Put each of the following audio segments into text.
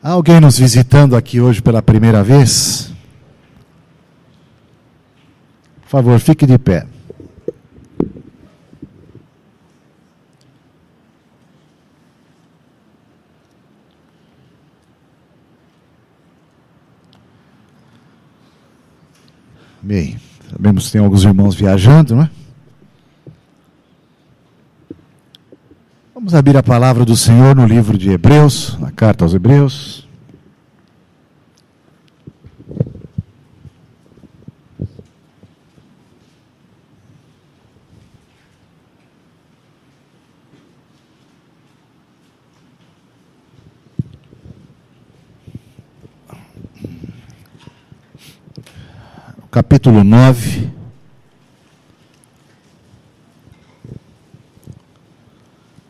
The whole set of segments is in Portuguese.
Há alguém nos visitando aqui hoje pela primeira vez? Por favor, fique de pé. Bem, sabemos que tem alguns irmãos viajando, não é? Vamos abrir a palavra do Senhor no livro de Hebreus, na carta aos Hebreus. Capítulo 9.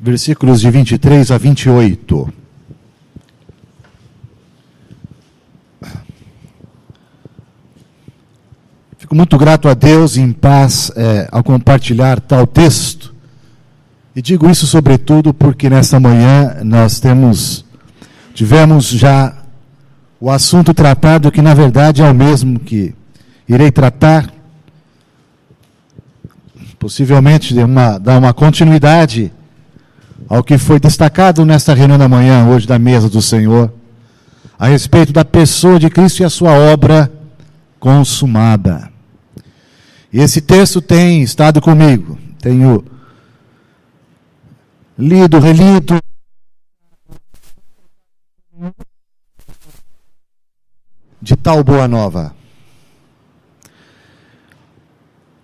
Versículos de 23 a 28. Fico muito grato a Deus e em paz ao compartilhar tal texto. E digo isso sobretudo porque nesta manhã nós tivemos já o assunto tratado que na verdade é o mesmo que irei tratar. Possivelmente dar uma continuidade ao que foi destacado nesta reunião da manhã, hoje, da mesa do Senhor, a respeito da pessoa de Cristo e a sua obra consumada. E esse texto tem estado comigo, tenho lido, relido, de tal boa nova.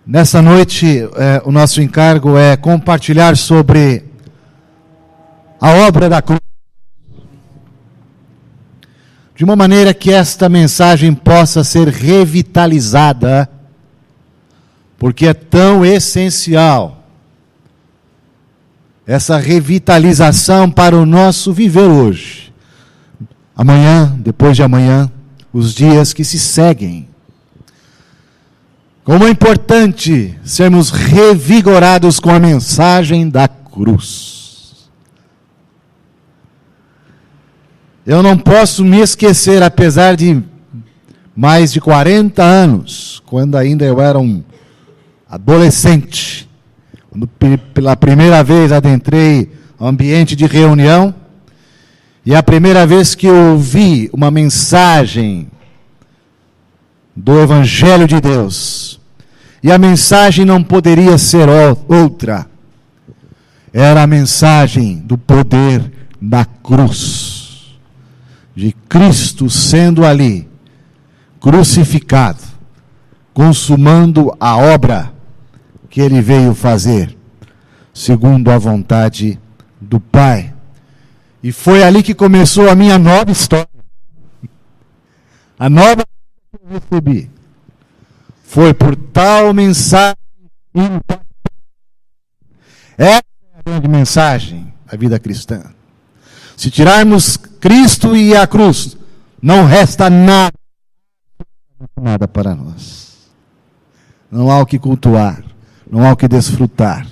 Nessa noite, o nosso encargo é compartilhar sobre a obra da cruz, de uma maneira que esta mensagem possa ser revitalizada, porque é tão essencial essa revitalização para o nosso viver hoje, amanhã, depois de amanhã, os dias que se seguem. Como é importante sermos revigorados com a mensagem da cruz. Eu não posso me esquecer, apesar de mais de 40 anos, quando ainda eu era um adolescente, quando pela primeira vez adentrei o ambiente de reunião, e a primeira vez que eu ouvi uma mensagem do Evangelho de Deus, e a mensagem não poderia ser outra, era a mensagem do poder da cruz, de Cristo sendo ali, crucificado, consumando a obra que Ele veio fazer, segundo a vontade do Pai. E foi ali que começou a minha nova história. A nova que eu recebi foi por tal mensagem impactante. Essa é a grande mensagem da vida cristã. Se tirarmos Cristo e a cruz, não resta nada para nós. Não há o que cultuar, não há o que desfrutar.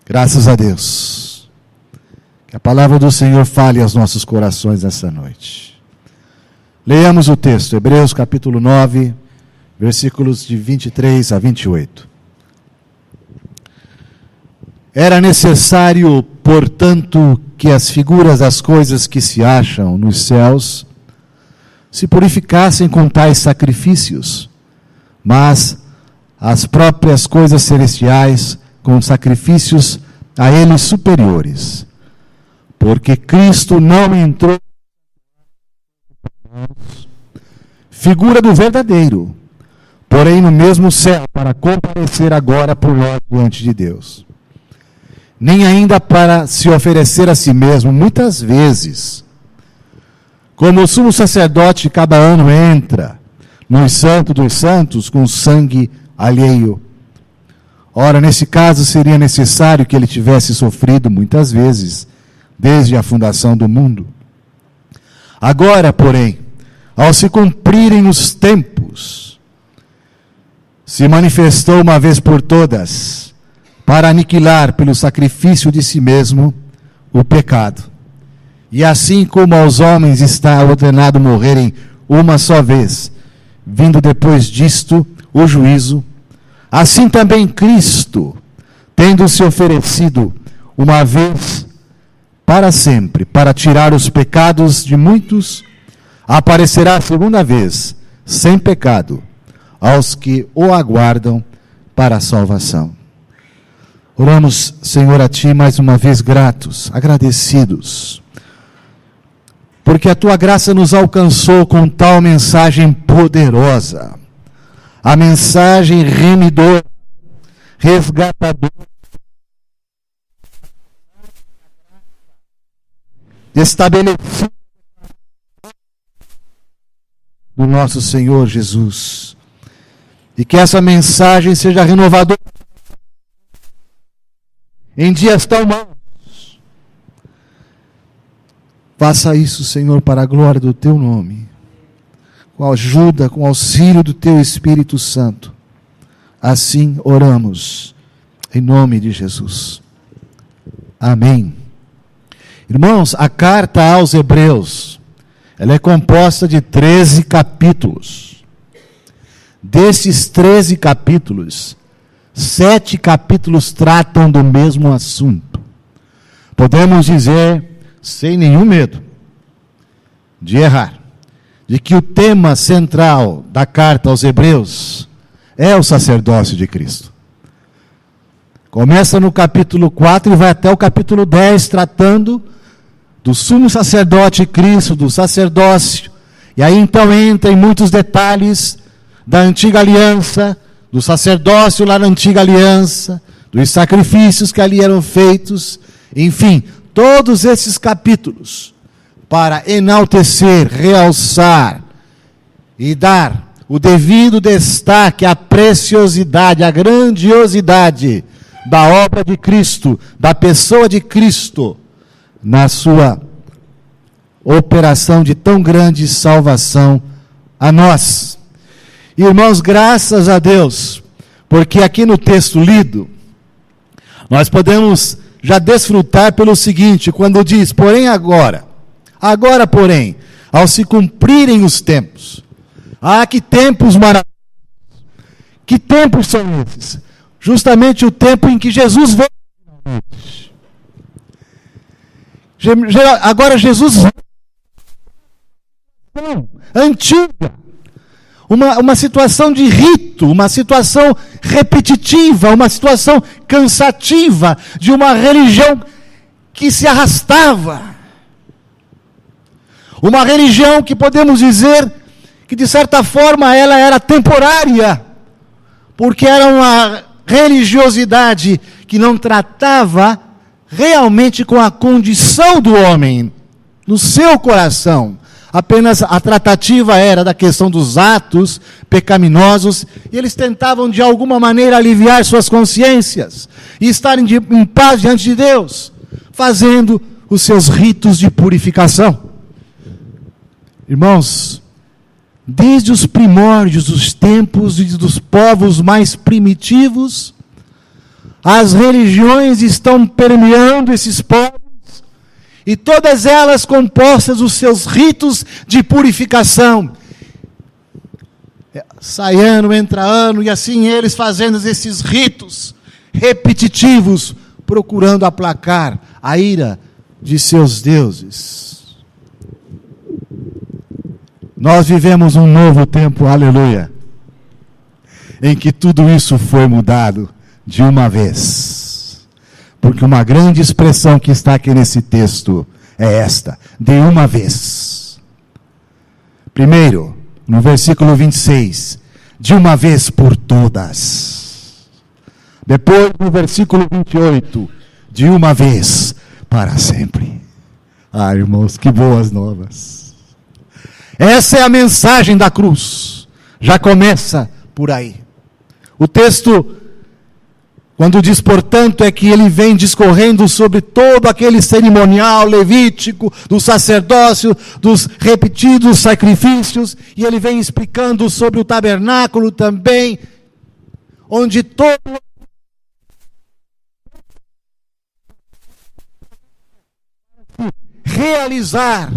Graças a Deus. Que a palavra do Senhor fale aos nossos corações nessa noite. Leiamos o texto, Hebreus capítulo 9, versículos de 23 a 28. Era necessário, portanto, que as figuras das coisas que se acham nos céus se purificassem com tais sacrifícios, mas as próprias coisas celestiais com sacrifícios a eles superiores. Porque Cristo não entrou, figura do verdadeiro, porém no mesmo céu, para comparecer agora por nós diante de Deus. Nem ainda para se oferecer a si mesmo, muitas vezes, como o sumo sacerdote cada ano entra no Santo dos Santos com sangue alheio. Ora, nesse caso seria necessário que ele tivesse sofrido muitas vezes, desde a fundação do mundo. Agora, porém, ao se cumprirem os tempos, se manifestou uma vez por todas, para aniquilar pelo sacrifício de si mesmo o pecado, E assim como aos homens está ordenado morrerem uma só vez, vindo depois disto o juízo, assim também Cristo, tendo se oferecido uma vez para sempre, para tirar os pecados de muitos, aparecerá a segunda vez, sem pecado, aos que o aguardam para a salvação. Oramos, Senhor, a Ti mais uma vez gratos, agradecidos, porque a Tua graça nos alcançou com tal mensagem poderosa, a mensagem remidora, resgatadora, estabelecida do nosso Senhor Jesus, e que essa mensagem seja renovadora em dias tão maus. Faça isso, Senhor, para a glória do Teu nome, com a ajuda, com o auxílio do Teu Espírito Santo. Assim oramos, em nome de Jesus. Amém. Irmãos, a carta aos Hebreus, ela é composta de 13 capítulos. Desses 13 capítulos, 7 capítulos tratam do mesmo assunto. Podemos dizer, sem nenhum medo de errar, de que o tema central da carta aos Hebreus é o sacerdócio de Cristo. Começa no capítulo 4 e vai até o capítulo 10, tratando do sumo sacerdote Cristo, do sacerdócio. E aí então entra em muitos detalhes da antiga aliança, do sacerdócio lá na antiga aliança, dos sacrifícios que ali eram feitos, enfim, todos esses capítulos para enaltecer, realçar e dar o devido destaque à preciosidade, à grandiosidade da obra de Cristo, da pessoa de Cristo, na sua operação de tão grande salvação a nós. Irmãos, graças a Deus, porque aqui no texto lido, nós podemos já desfrutar pelo seguinte, quando diz, porém agora, porém, ao se cumprirem os tempos, que tempos maravilhosos, que tempos são esses? Justamente o tempo em que Jesus veio. Agora Jesus veio, antiga, uma situação de rito, uma situação repetitiva, uma situação cansativa, de uma religião que se arrastava. Uma religião que podemos dizer que de certa forma ela era temporária, porque era uma religiosidade que não tratava realmente com a condição do homem, no seu coração. Apenas a tratativa era da questão dos atos pecaminosos, e eles tentavam de alguma maneira aliviar suas consciências, e estarem em paz diante de Deus, fazendo os seus ritos de purificação. Irmãos, desde os primórdios dos tempos e dos povos mais primitivos, as religiões estão permeando esses povos, e todas elas compostas dos seus ritos de purificação. Sai ano, entra ano, e assim eles fazendo esses ritos repetitivos, procurando aplacar a ira de seus deuses. Nós vivemos um novo tempo, aleluia, em que tudo isso foi mudado de uma vez. Porque uma grande expressão que está aqui nesse texto é esta, de uma vez. Primeiro, no versículo 26, de uma vez por todas. Depois, no versículo 28, de uma vez para sempre. Irmãos, que boas novas. Essa é a mensagem da cruz. Já começa por aí. O texto, quando diz, portanto, é que ele vem discorrendo sobre todo aquele cerimonial levítico, do sacerdócio, dos repetidos sacrifícios, e ele vem explicando sobre o tabernáculo também, onde todo realizar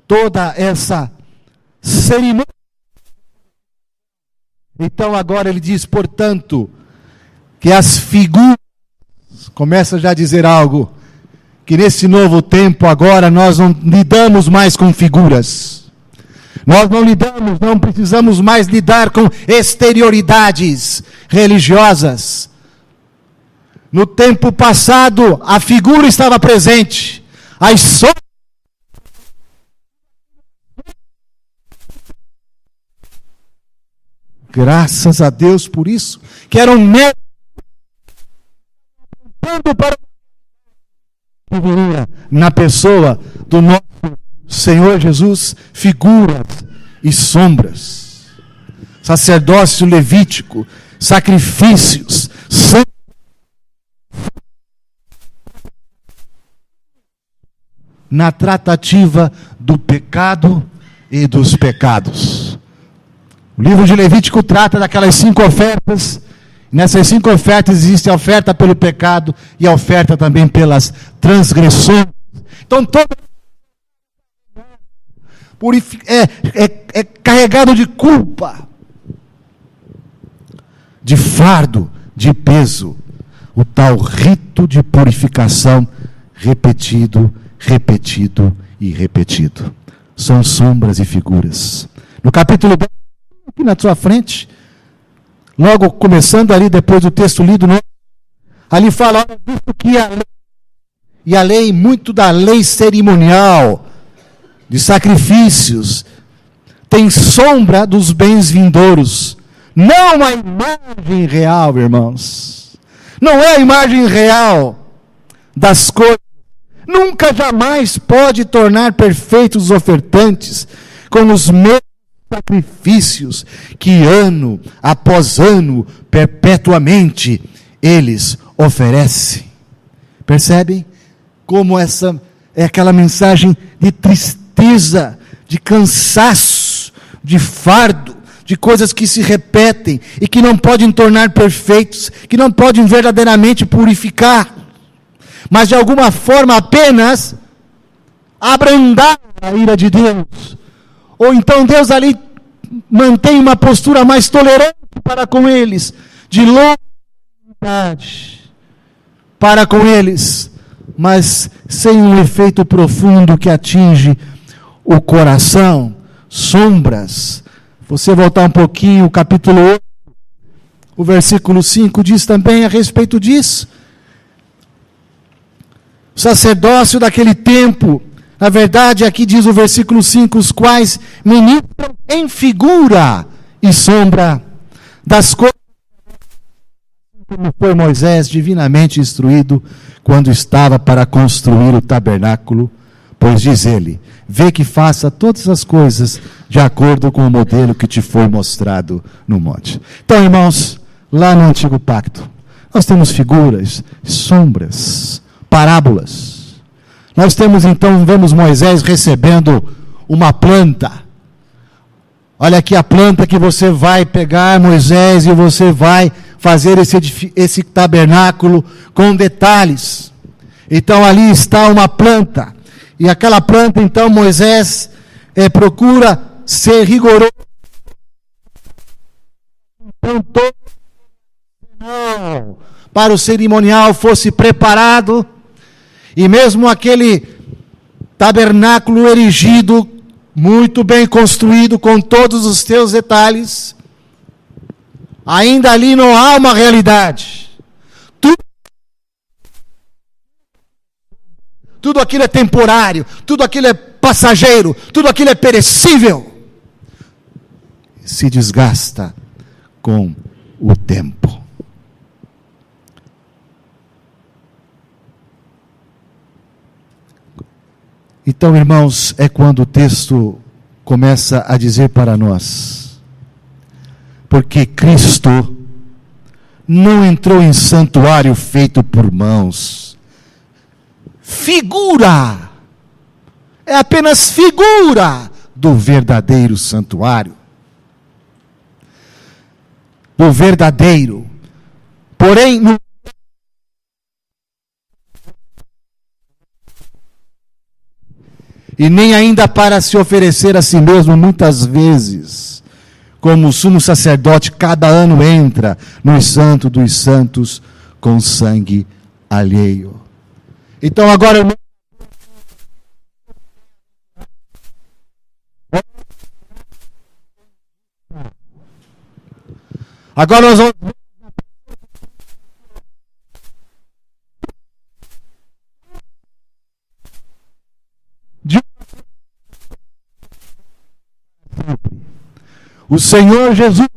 toda essa cerimônia. Então agora ele diz, portanto, que as figuras, começa já a dizer algo, que nesse novo tempo agora nós não lidamos mais com figuras. Nós não precisamos mais lidar com exterioridades religiosas. No tempo passado, a figura estava presente. As sombras. Graças a Deus por isso, que eram para na pessoa do nosso Senhor Jesus, figuras e sombras. Sacerdócio levítico, sacrifícios, na tratativa do pecado e dos pecados. O livro de Levítico trata daquelas 5 ofertas. Nessas 5 ofertas existe a oferta pelo pecado e a oferta também pelas transgressões. Então todo é carregado de culpa, de fardo, de peso. O tal rito de purificação repetido e repetido. São sombras e figuras. No capítulo 10, aqui na sua frente, logo começando ali depois do texto lido, né? Ali fala, visto que a lei, muito da lei cerimonial, de sacrifícios, tem sombra dos bens vindouros, não a imagem real, irmãos. Não é a imagem real das coisas. Nunca jamais pode tornar perfeitos os ofertantes com os mesmos sacrifícios que ano após ano, perpetuamente, eles oferecem. Percebem? Como essa é aquela mensagem de tristeza, de cansaço, de fardo, de coisas que se repetem e que não podem tornar perfeitos, que não podem verdadeiramente purificar, mas de alguma forma apenas abrandar a ira de Deus. Ou então Deus ali mantém uma postura mais tolerante para com eles, de longanimidade para com eles, mas sem um efeito profundo que atinge o coração. Sombras. Você voltar um pouquinho, o capítulo 8, o versículo 5 diz também a respeito disso. O sacerdócio daquele tempo, na verdade, aqui diz o versículo 5, os quais ministram em figura e sombra das coisas, como foi Moisés divinamente instruído quando estava para construir o tabernáculo, pois diz ele, vê que faça todas as coisas de acordo com o modelo que te foi mostrado no monte. Então, irmãos, lá no Antigo Pacto, nós temos figuras, sombras, parábolas. Nós temos então, vemos Moisés recebendo uma planta. Olha aqui a planta que você vai pegar, Moisés, e você vai fazer esse tabernáculo com detalhes. Então ali está uma planta. E aquela planta, então, Moisés procura ser rigoroso. Então todo para o cerimonial fosse preparado. E mesmo aquele tabernáculo erigido, muito bem construído, com todos os seus detalhes, ainda ali não há uma realidade. Tudo aquilo é temporário, tudo aquilo é passageiro, tudo aquilo é perecível. Se desgasta com o tempo. Então, irmãos, é quando o texto começa a dizer para nós, porque Cristo não entrou em santuário feito por mãos. Figura, é apenas figura do verdadeiro santuário. Do verdadeiro. Porém, e nem ainda para se oferecer a si mesmo muitas vezes, como o sumo sacerdote cada ano entra no Santo dos Santos com sangue alheio. Então agora, nós vamos o Senhor Jesus,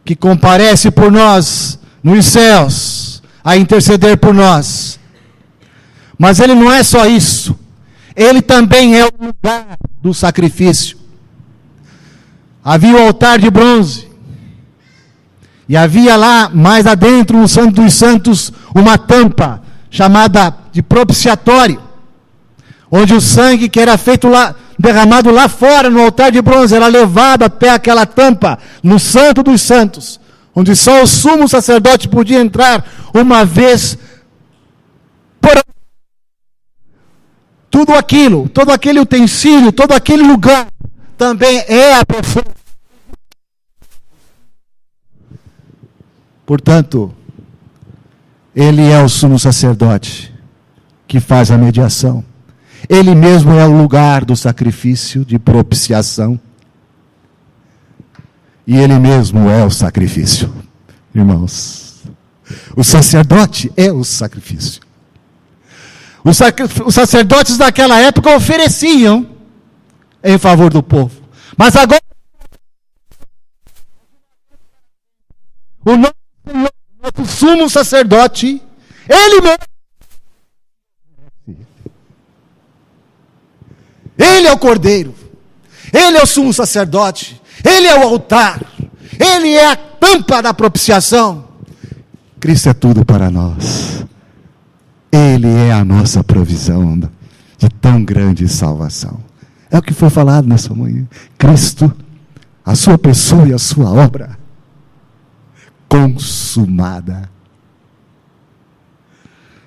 que comparece por nós nos céus, a interceder por nós. Mas ele não é só isso, ele também é o lugar do sacrifício. Havia o altar de bronze, e havia lá, mais adentro, no Santo dos Santos, uma tampa, chamada de propiciatório, onde o sangue que era feito lá, derramado lá fora, no altar de bronze, era levado até aquela tampa, no Santo dos Santos, onde só o sumo sacerdote podia entrar uma vez por ano. Todo aquele utensílio, todo aquele lugar, também é a pessoa. Portanto, ele é o sumo sacerdote que faz a mediação. Ele mesmo é o lugar do sacrifício de propiciação. E ele mesmo é o sacrifício. Irmãos, o sacerdote é o sacrifício. Os sacerdotes daquela época ofereciam em favor do povo. Mas agora, o nosso Senhor, nosso sumo sacerdote, ele mesmo, ele é o cordeiro, ele é o sumo sacerdote, ele é o altar, ele é a tampa da propiciação. Cristo é tudo para nós. Ele é a nossa provisão de tão grande salvação. É o que foi falado nessa manhã. Cristo, a sua pessoa e a sua obra consumada,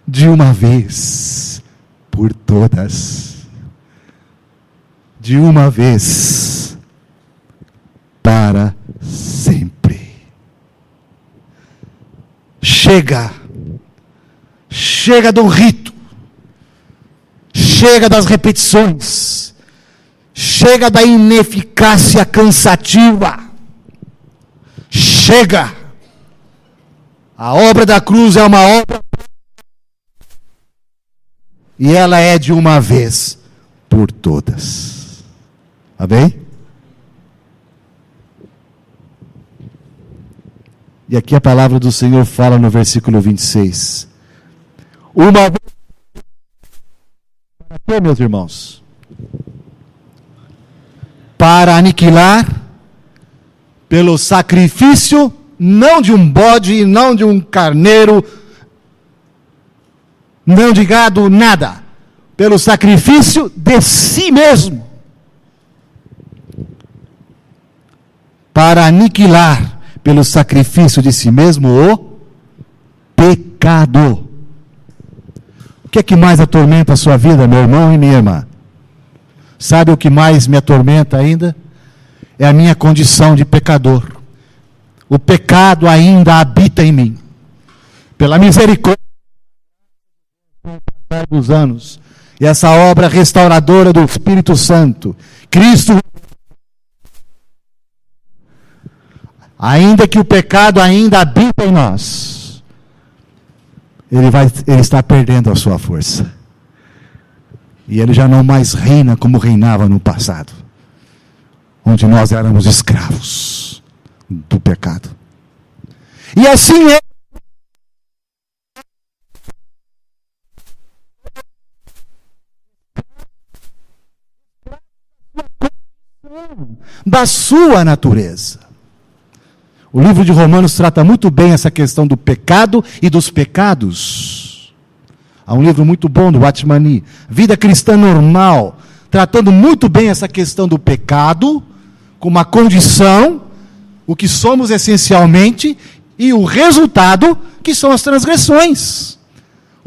de uma vez por todas, de uma vez para sempre. Chega do rito, chega das repetições, chega da ineficácia cansativa, chega. A obra da cruz é uma obra, e ela é de uma vez por todas. Amém? E aqui a palavra do Senhor fala no versículo 26. Uma vez. Para quê, meus irmãos? Para aniquilar, pelo sacrifício, não de um bode, não de um carneiro, não de gado, nada. Pelo sacrifício de si mesmo. Para aniquilar, pelo sacrifício de si mesmo, o pecado. O que é que mais atormenta a sua vida, meu irmão e minha irmã? Sabe o que mais me atormenta ainda? É a minha condição de pecador. O pecado ainda habita em mim. Pela misericórdia dos anos, e essa obra restauradora do Espírito Santo, Cristo, ainda que o pecado ainda habita em nós, ele está perdendo a sua força. E ele já não mais reina como reinava no passado, onde nós éramos escravos do pecado. E assim é da sua natureza. O livro de Romanos trata muito bem essa questão do pecado e dos pecados. Há um livro muito bom do Watchmani, Vida Cristã Normal, tratando muito bem essa questão do pecado, como uma condição, o que somos essencialmente, e o resultado, que são as transgressões.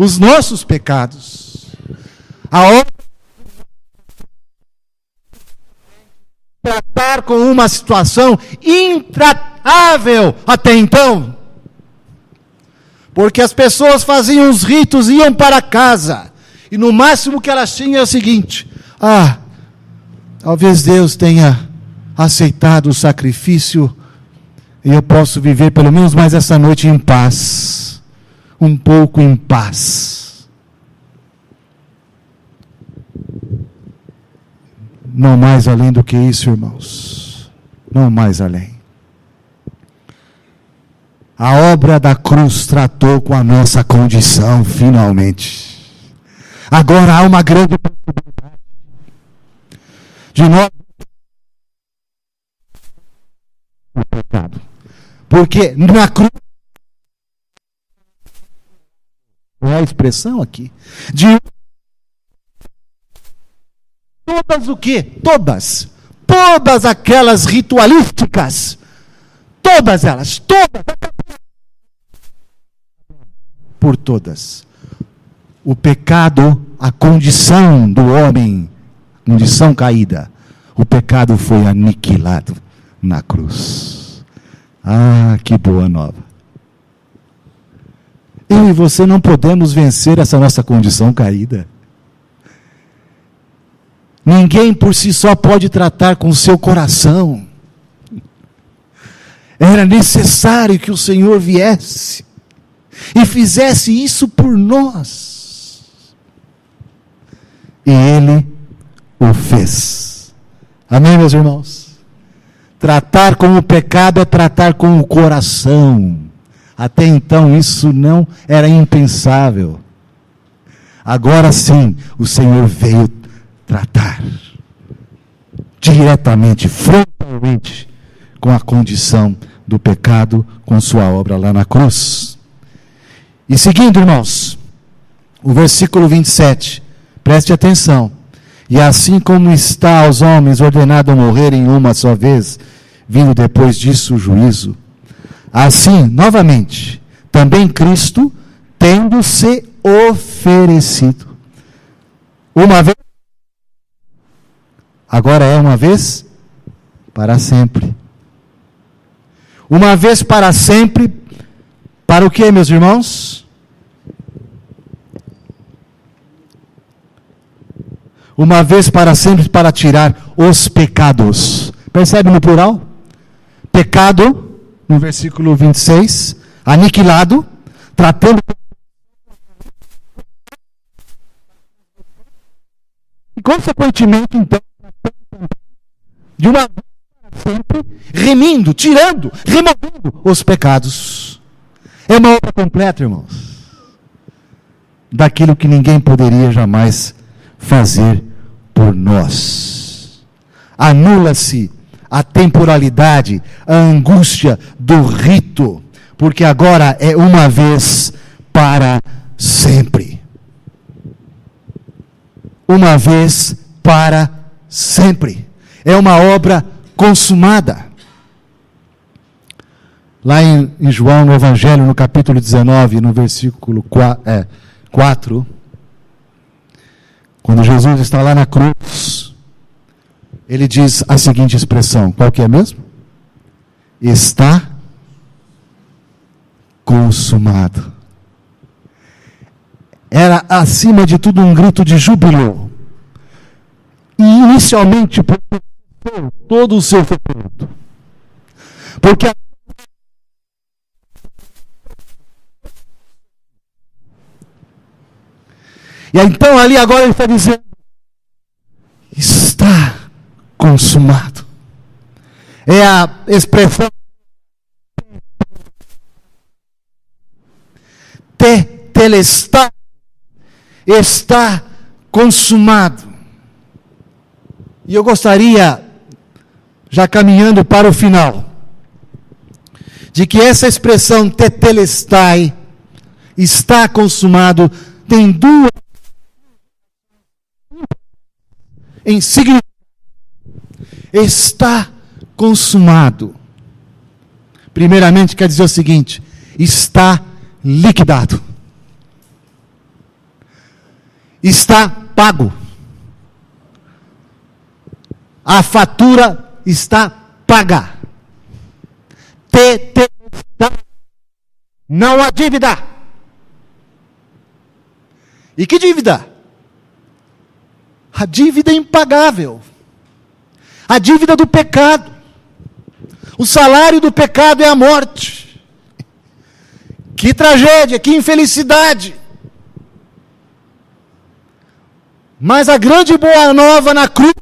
os nossos pecados. A obra de tratar com uma situação intratável até então. Porque as pessoas faziam os ritos, iam para casa, e no máximo que elas tinham é o seguinte: talvez Deus tenha aceitado o sacrifício, e eu posso viver pelo menos mais essa noite em paz, um pouco em paz. Não mais além do que isso, irmãos, não mais além. A obra da cruz tratou com a nossa condição, finalmente. Agora há uma grande possibilidade de nós o pecado. Porque na cruz, é a expressão aqui, de todas o quê? Todas aquelas ritualísticas, todas elas, por todas. O pecado, a condição do homem, condição caída, o pecado foi aniquilado na cruz. Que boa nova. Eu e você não podemos vencer essa nossa condição caída. Ninguém por si só pode tratar com o seu coração. Era necessário que o Senhor viesse e fizesse isso por nós. E Ele o fez. Amém, meus irmãos? Tratar com o pecado é tratar com o coração. Até então isso não era impensável. Agora sim, o Senhor veio tratar diretamente, frontalmente, com a condição do pecado, com sua obra lá na cruz. E seguindo, irmãos, o versículo 27, preste atenção. E assim como está aos homens ordenado morrerem uma só vez, vindo depois disso o juízo, assim, novamente, também Cristo, tendo-se oferecido uma vez, agora é uma vez para sempre. Uma vez para sempre, para o que, meus irmãos? Uma vez para sempre, para tirar os pecados. Percebe no plural? Pecado, no versículo 26, aniquilado, tratando. E consequentemente, então, de uma vez para sempre, remindo, tirando, removendo os pecados. É uma obra completa, irmãos, daquilo que ninguém poderia jamais fazer por nós. Anula-se a temporalidade, a angústia do rito, porque agora é uma vez para sempre. Uma vez para sempre. É uma obra consumada. Lá em João, no Evangelho, no capítulo 19, no versículo 4, quando Jesus está lá na cruz, ele diz a seguinte expressão, qual que é mesmo? Está consumado. Era, acima de tudo, um grito de júbilo. E inicialmente, porque todo o seu sofrimento. Porque e então ali agora ele está dizendo, está consumado. É a expressão tetelestai, está consumado. E eu gostaria, já caminhando para o final, de que essa expressão tetelestai, está consumado, tem duas em significado. Está consumado. Primeiramente quer dizer o seguinte: está liquidado. está pago. A fatura está paga. Tetelestai. Não há dívida. E que dívida? A dívida impagável. A dívida do pecado. O salário do pecado é a morte. Que tragédia, que infelicidade. Mas a grande boa nova na cruz,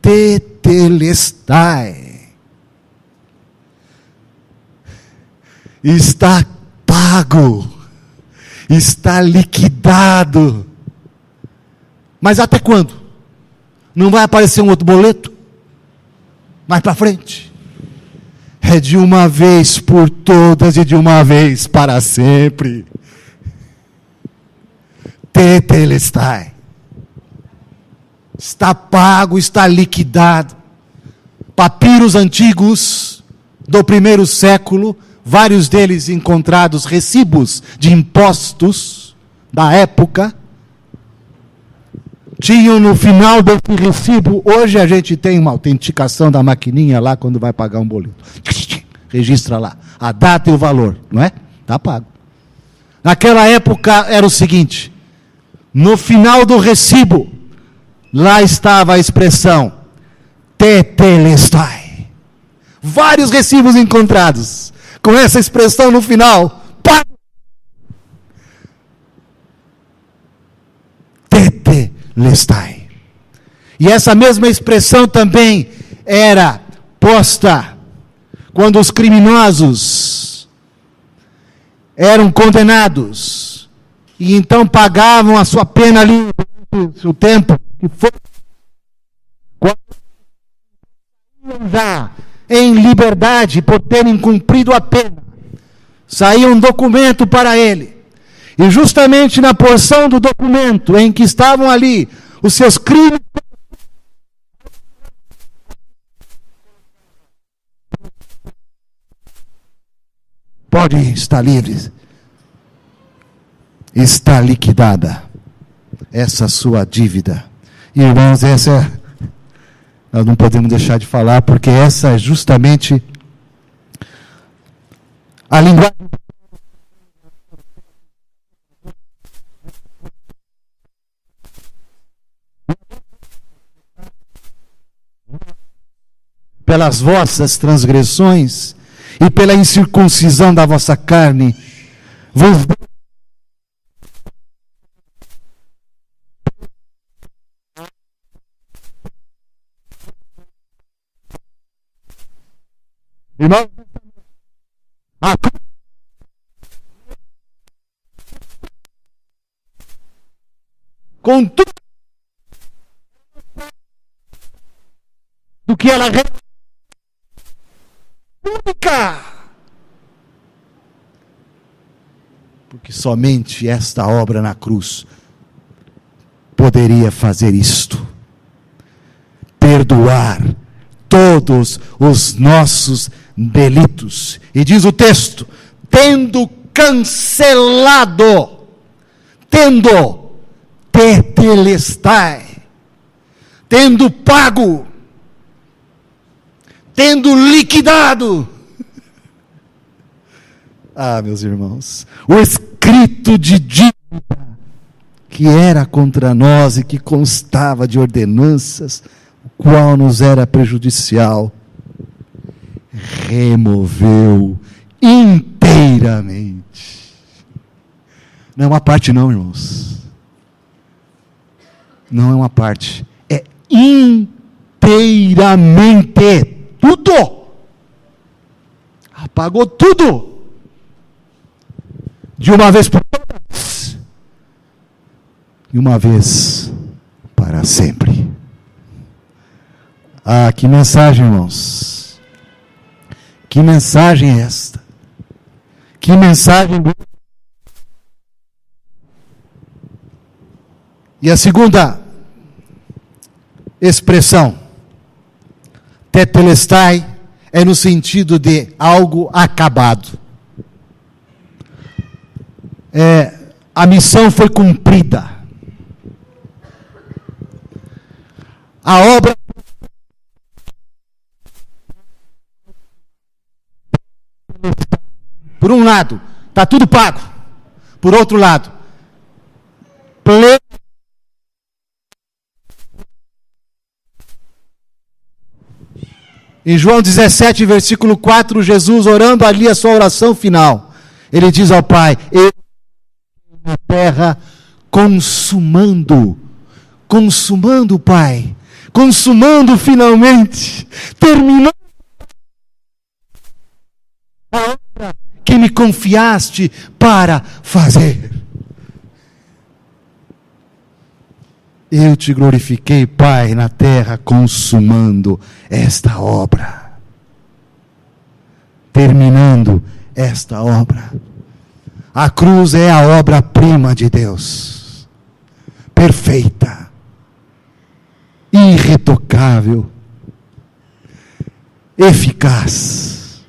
tetelestai, está pago, está liquidado. Mas até quando? Não vai aparecer um outro boleto? Mais para frente? É de uma vez por todas e de uma vez para sempre. Tetelestai. Está pago, está liquidado. Papiros antigos do primeiro século, vários deles encontrados recibos de impostos da época, tinham no final desse recibo, hoje a gente tem uma autenticação da maquininha lá quando vai pagar um boleto. Registra lá a data e o valor, não é? Está pago. Naquela época era o seguinte, no final do recibo, lá estava a expressão tetelestai. Vários recibos encontrados com essa expressão no final, pago. Tetelestai. E essa mesma expressão também era posta quando os criminosos eram condenados e então pagavam a sua pena ali durante o tempo que foi. Quando já em liberdade por terem cumprido a pena, saía um documento para ele. E justamente na porção do documento em que estavam ali os seus crimes, pode estar livre. Está liquidada essa sua dívida. Irmãos, nós não podemos deixar de falar, porque essa é justamente a linguagem pelas vossas transgressões e pela incircuncisão da vossa carne, vos irmão, com tudo do que ela única, porque somente esta obra na cruz poderia fazer isto, perdoar todos os nossos delitos. E diz o texto, tendo cancelado, tendo tetelestai, tendo pago, tendo liquidado. Ah, meus irmãos, o escrito de dívida que era contra nós e que constava de ordenanças, o qual nos era prejudicial, removeu inteiramente. Não é uma parte não, irmãos. Não é uma parte. É inteiramente. Tudo. Apagou tudo. De uma vez por todas. E uma vez para sempre. Ah, que mensagem, irmãos. Que mensagem é esta? Que mensagem. E a segunda expressão, tetelestai, é no sentido de algo acabado. A missão foi cumprida. A obra por um lado, está tudo pago. Por outro lado, pleno. Em João 17, versículo 4, Jesus orando ali a sua oração final, ele diz ao Pai: eu na terra consumando, Pai, consumando finalmente, terminando a obra que me confiaste para fazer. Eu te glorifiquei, Pai, na terra, consumando esta obra. Terminando esta obra. A cruz é a obra-prima de Deus. Perfeita. Irretocável. Eficaz.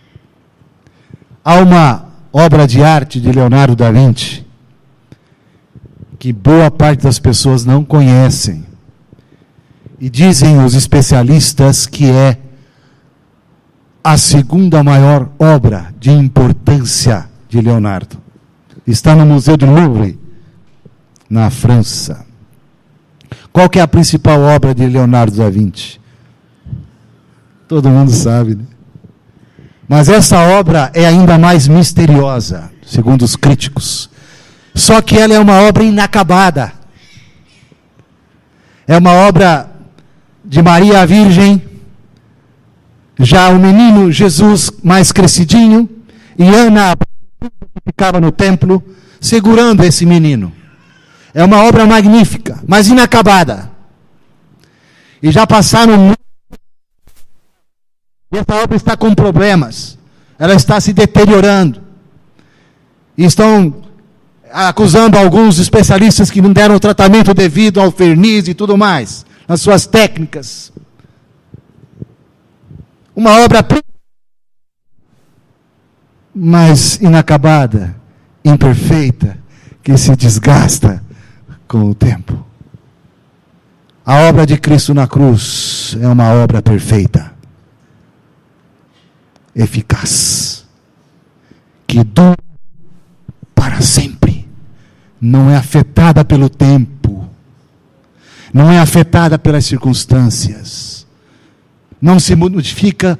Há uma obra de arte de Leonardo da Vinci que boa parte das pessoas não conhecem. E dizem os especialistas que é a segunda maior obra de importância de Leonardo. Está no Museu do Louvre, na França. Qual que é a principal obra de Leonardo da Vinci? Todo mundo sabe, né? Mas essa obra é ainda mais misteriosa, segundo os críticos. Só que ela é uma obra inacabada. É uma obra de Maria a Virgem, já o menino Jesus mais crescidinho, e Ana, que ficava no templo, segurando esse menino. É uma obra magnífica, mas inacabada. E já passaram... E essa obra está com problemas. Ela está se deteriorando. E estão acusando alguns especialistas que não deram o tratamento devido ao verniz e tudo mais, nas suas técnicas. Uma obra mas inacabada, imperfeita, que se desgasta com o tempo. A obra de Cristo na cruz é uma obra perfeita, eficaz, que dura para sempre. Não é afetada pelo tempo, não é afetada pelas circunstâncias, não se modifica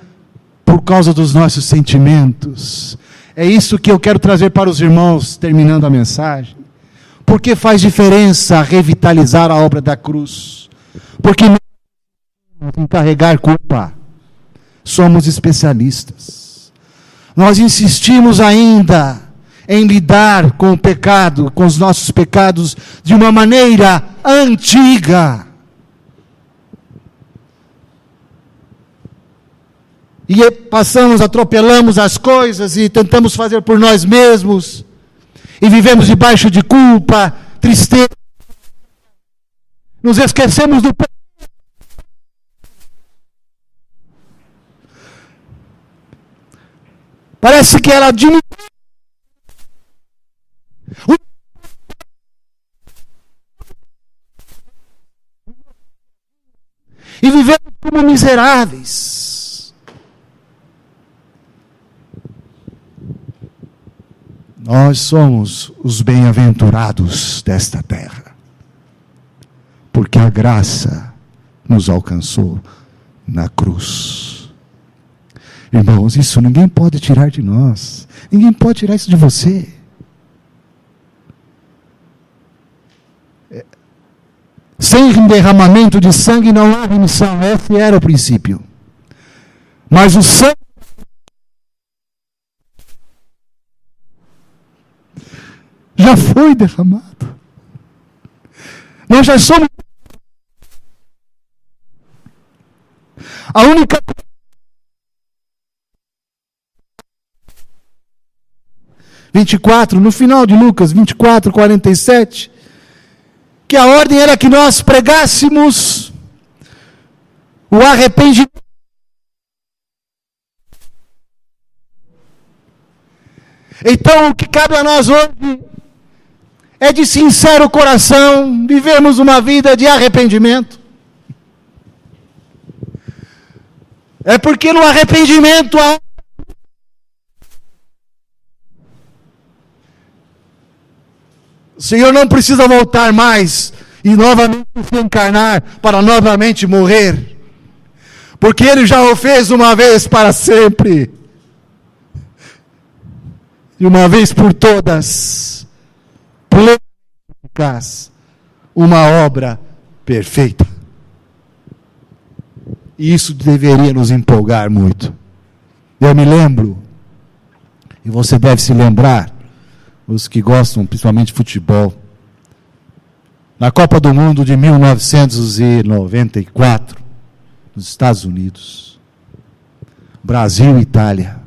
por causa dos nossos sentimentos. É isso que eu quero trazer para os irmãos, terminando a mensagem. Porque faz diferença revitalizar a obra da cruz? Porque não em carregar culpa, somos especialistas. Nós insistimos ainda em lidar com o pecado, com os nossos pecados, de uma maneira antiga. E atropelamos as coisas e tentamos fazer por nós mesmos. E vivemos debaixo de culpa, tristeza. Nos esquecemos do pecado. Parece que ela diminui. E vivemos como miseráveis. Nós somos os bem-aventurados desta terra, porque a graça nos alcançou na cruz. Irmãos, isso ninguém pode tirar de nós, ninguém pode tirar isso de você. Sem derramamento de sangue não há remissão. Esse era o princípio. Mas o sangue já foi derramado. Nós já somos. A única 24, no final de Lucas 24, 47, que a ordem era que nós pregássemos o arrependimento. Então, o que cabe a nós hoje é de sincero coração vivermos uma vida de arrependimento. É porque no arrependimento o Senhor não precisa voltar mais e novamente se encarnar para novamente morrer, porque Ele já o fez uma vez para sempre, e uma vez por todas, plenamente eficaz, uma obra perfeita. E isso deveria nos empolgar muito. Eu me lembro, e você deve se lembrar, os que gostam principalmente de futebol, na Copa do Mundo de 1994, nos Estados Unidos, Brasil e Itália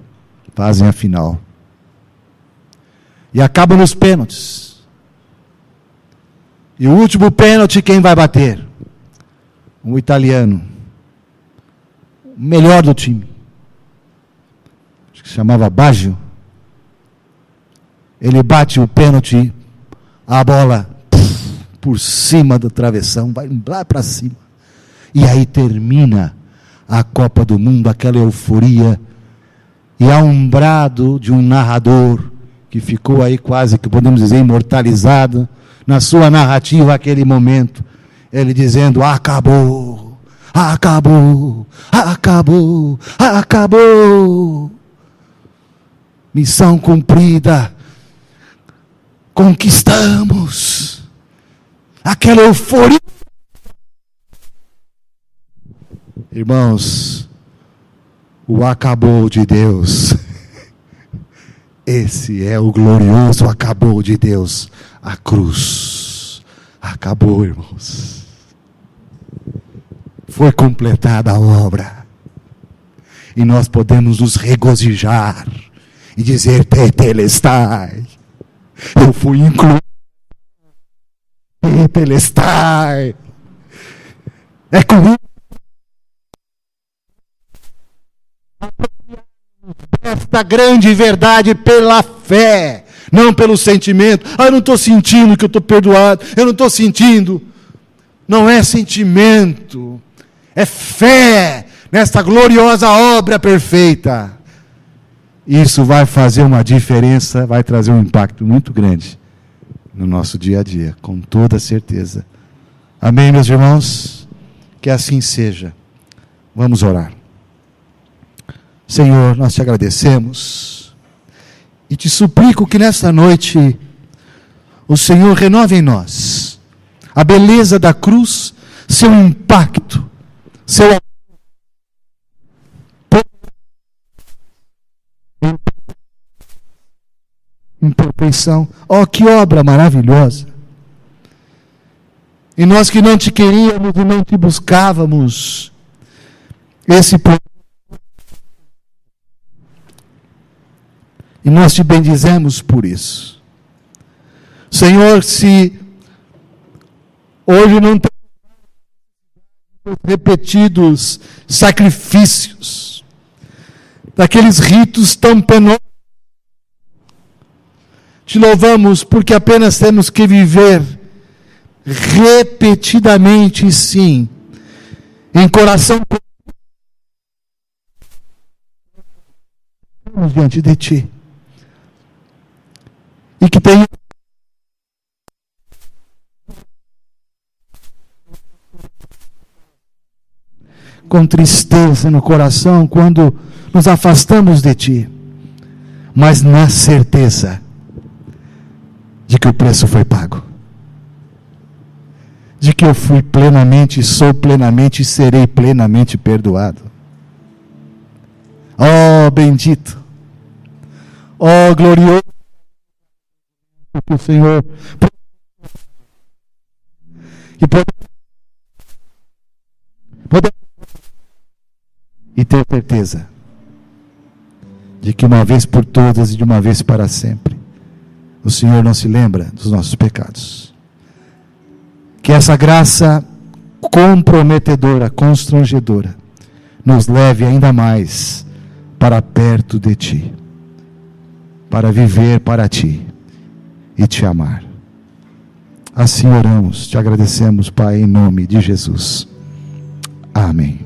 fazem a final. E acabam nos pênaltis. E o último pênalti, quem vai bater? Um italiano. O melhor do time. Acho que se chamava Baggio. Ele bate o pênalti, a bola por cima do travessão, vai lá para cima. E aí termina a Copa do Mundo, aquela euforia. E há um brado de um narrador que ficou aí quase que podemos dizer imortalizado na sua narrativa aquele momento, ele dizendo: acabou, acabou, acabou, acabou, missão cumprida, conquistamos, aquela euforia. Irmãos, o acabou de Deus, esse é o glorioso acabou de Deus, a cruz. Acabou, irmãos. Foi completada a obra. E nós podemos nos regozijar e dizer: tetelestai. Eu fui incluído. Tetelestai. É comigo. Esta grande verdade pela fé, não pelo sentimento. Eu não estou sentindo que eu estou perdoado, eu não estou sentindo. Não é sentimento, é fé nesta gloriosa obra perfeita. Isso vai fazer uma diferença, vai trazer um impacto muito grande no nosso dia a dia, com toda certeza. Amém, meus irmãos? Que assim seja. Vamos orar. Senhor, nós te agradecemos e te suplico que nesta noite o Senhor renove em nós a beleza da cruz, seu impacto, seu imperfeição. Oh, que obra maravilhosa! E nós que não te queríamos e não te buscávamos, esse e nós te bendizemos por isso. Senhor, se hoje não tem repetidos sacrifícios, daqueles ritos tão penosos, te louvamos porque apenas temos que viver repetidamente, sim, em coração diante de ti. E que tenha com tristeza no coração quando nos afastamos de ti, mas na certeza de que o preço foi pago, de que eu fui plenamente, sou plenamente e serei plenamente perdoado. Oh, bendito, oh, glorioso, que o Senhor e poder e ter certeza de que uma vez por todas e de uma vez para sempre o Senhor não se lembra dos nossos pecados. Que essa graça comprometedora, constrangedora, nos leve ainda mais para perto de ti, para viver para ti e te amar. Assim oramos, te agradecemos, Pai, em nome de Jesus. Amém.